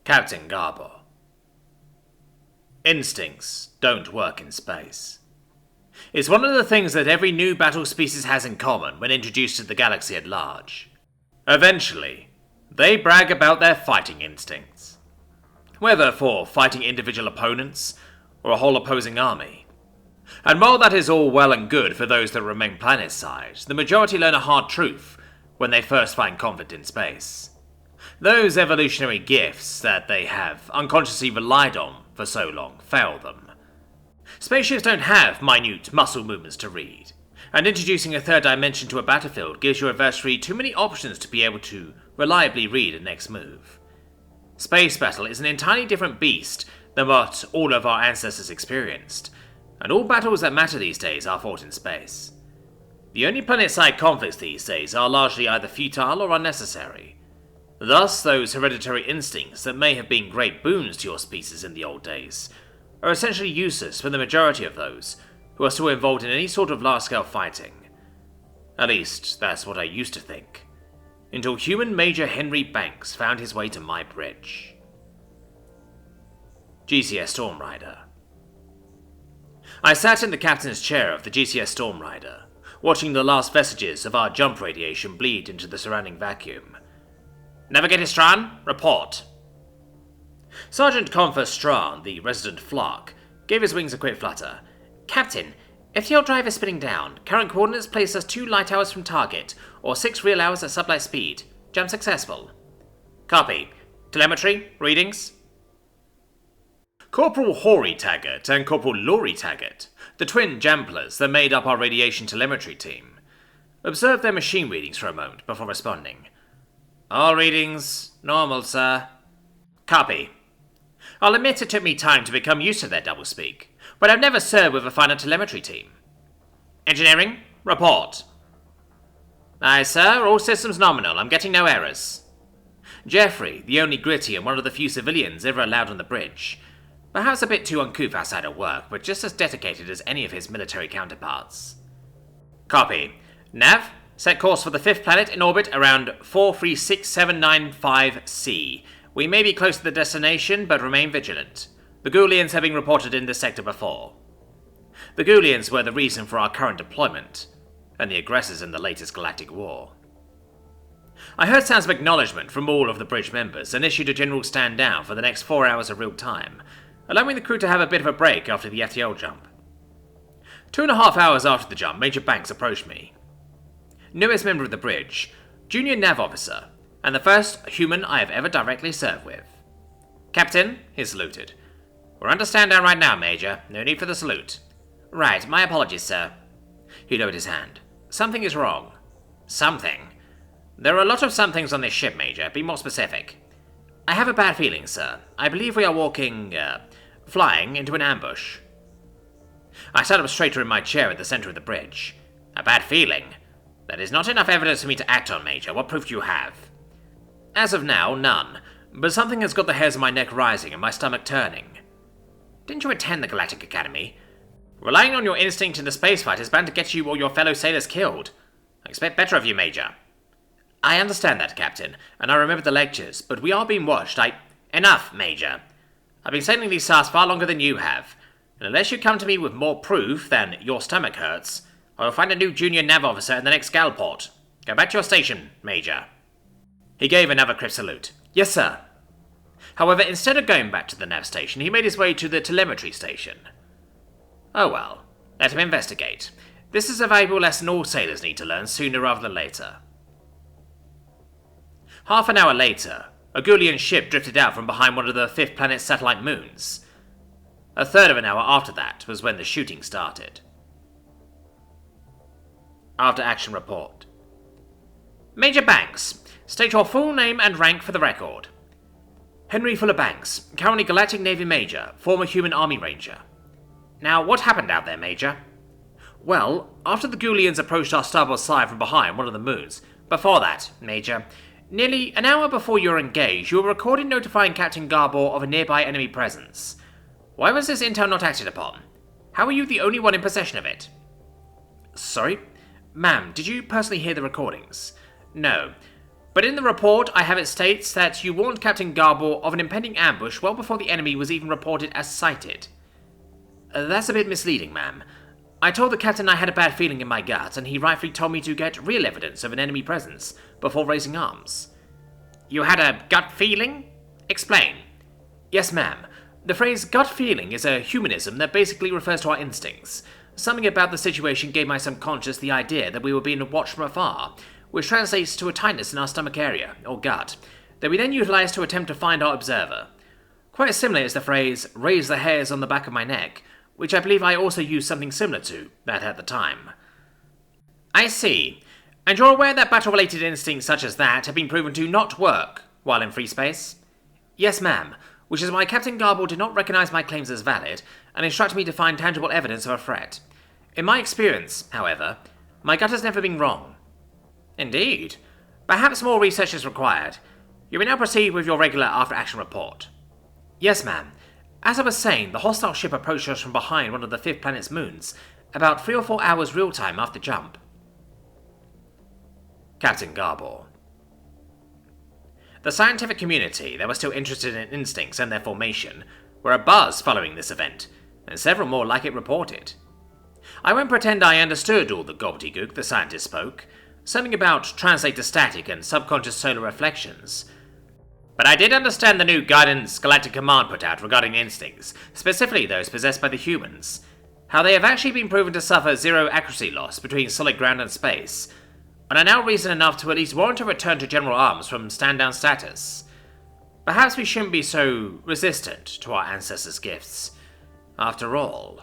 Captain Garbo. Instincts don't work in space. It's one of the things that every new battle species has in common when introduced to the galaxy at large. Eventually, they brag about their fighting instincts. Whether for fighting individual opponents or a whole opposing army. And while that is all well and good for those that remain planet-side, the majority learn a hard truth when they first find conflict in space. Those evolutionary gifts that they have unconsciously relied on for so long fail them. Spaceships don't have minute muscle movements to read, and introducing a third dimension to a battlefield gives your adversary too many options to be able to reliably read a next move. Space battle is an entirely different beast than what all of our ancestors experienced, and all battles that matter these days are fought in space. The only planet-side conflicts these days are largely either futile or unnecessary. Thus, those hereditary instincts that may have been great boons to your species in the old days are essentially useless for the majority of those who are still involved in any sort of large-scale fighting. At least, that's what I used to think, until human Major Henry Banks found his way to my bridge. GCS Storm Rider. I sat in the captain's chair of the GCS Storm Rider, watching the last vestiges of our jump radiation bleed into the surrounding vacuum. Navigator Strahan, report. Sergeant Confer Strahan, the resident Flark, gave his wings a quick flutter. Captain, FTL drive is spinning down. Current coordinates place us 2 light hours from target, or 6 real hours at sublight speed. Jump successful. Copy. Telemetry, readings? Corporal Hoary Taggart and Corporal Laurie Taggart, the twin Jamplers that made up our radiation telemetry team, observed their machine readings for a moment before responding. All readings, normal, sir. Copy. I'll admit it took me time to become used to their doublespeak, but I've never served with a finer telemetry team. Engineering, report. Aye, sir, all systems nominal. I'm getting no errors. Jeffrey, the only gritty and one of the few civilians ever allowed on the bridge, perhaps a bit too uncouth outside of work, but just as dedicated as any of his military counterparts. Copy. Nav, set course for the 5th planet in orbit around 436795C. We may be close to the destination, but remain vigilant. The Ghoulians have been reported in this sector before. The Ghoulians were the reason for our current deployment, and the aggressors in the latest galactic war. I heard sounds of acknowledgement from all of the bridge members and issued a general stand down for the next 4 hours of real time, allowing the crew to have a bit of a break after the FTL jump. 2.5 hours after the jump, Major Banks approached me. Newest member of the bridge, junior nav officer, and the first human I have ever directly served with. Captain, he saluted. We're under stand down right now, Major. No need for the salute. Right, my apologies, sir. He lowered his hand. Something is wrong. Something? There are a lot of somethings on this ship, Major. Be more specific. I have a bad feeling, sir. I believe we are flying into an ambush. I sat up straighter in my chair at the center of the bridge. A bad feeling? That is not enough evidence for me to act on, Major. What proof do you have? As of now, none. But something has got the hairs of my neck rising and my stomach turning. Didn't you attend the Galactic Academy? Relying on your instinct in the spacefight is bound to get you or your fellow sailors killed. I expect better of you, Major. I understand that, Captain, and I remember the lectures, but we are being watched. Enough, Major. I've been sailing these stars far longer than you have, and unless you come to me with more proof than your stomach hurts, I will find a new junior nav officer in the next galport. Go back to your station, Major. He gave another crisp salute. Yes, sir. However, instead of going back to the nav station, he made his way to the telemetry station. Oh well, let him investigate. This is a valuable lesson all sailors need to learn sooner rather than later. Half an hour later, a Ghoulian ship drifted out from behind one of the 5th planet's satellite moons. A third of an hour after that was when the shooting started. After action report. Major Banks, state your full name and rank for the record. Henry Fuller Banks, currently Galactic Navy Major, former Human Army Ranger. Now, what happened out there, Major? Well, after the Ghoulians approached our starboard side from behind one of the moons. Before that, Major, nearly an hour before you were engaged, you were recorded notifying Captain Garbo of a nearby enemy presence. Why was this intel not acted upon? How are you the only one in possession of it? Sorry? Ma'am, did you personally hear the recordings? No. But in the report, I have it states that you warned Captain Garble of an impending ambush well before the enemy was even reported as sighted. That's a bit misleading, ma'am. I told the captain I had a bad feeling in my gut, and he rightfully told me to get real evidence of an enemy presence before raising arms. You had a gut feeling? Explain. Yes, ma'am. The phrase gut feeling is a humanism that basically refers to our instincts. Something about the situation gave my subconscious the idea that we were being watched from afar, which translates to a tightness in our stomach area, or gut, that we then utilize to attempt to find our observer. Quite as similar is the phrase, raise the hairs on the back of my neck, which I believe I also used something similar to that at the time. I see. And you're aware that battle-related instincts such as that have been proven to not work while in free space? Yes, ma'am, which is why Captain Garble did not recognize my claims as valid and instructed me to find tangible evidence of a threat. In my experience, however, my gut has never been wrong. Indeed. Perhaps more research is required. You may now proceed with your regular after-action report. Yes, ma'am. As I was saying, the hostile ship approached us from behind one of the fifth planet's moons, about 3 or 4 hours real-time after jump. Captain Garble. The scientific community that was still interested in instincts and their formation were abuzz following this event, and several more like it reported. I won't pretend I understood all the gobbledygook the scientists spoke, something about translator static and subconscious solar reflections. But I did understand the new guidance Galactic Command put out regarding instincts, specifically those possessed by the humans, how they have actually been proven to suffer zero accuracy loss between solid ground and space, and are now reason enough to at least warrant a return to general arms from stand-down status. Perhaps we shouldn't be so resistant to our ancestors' gifts. After all,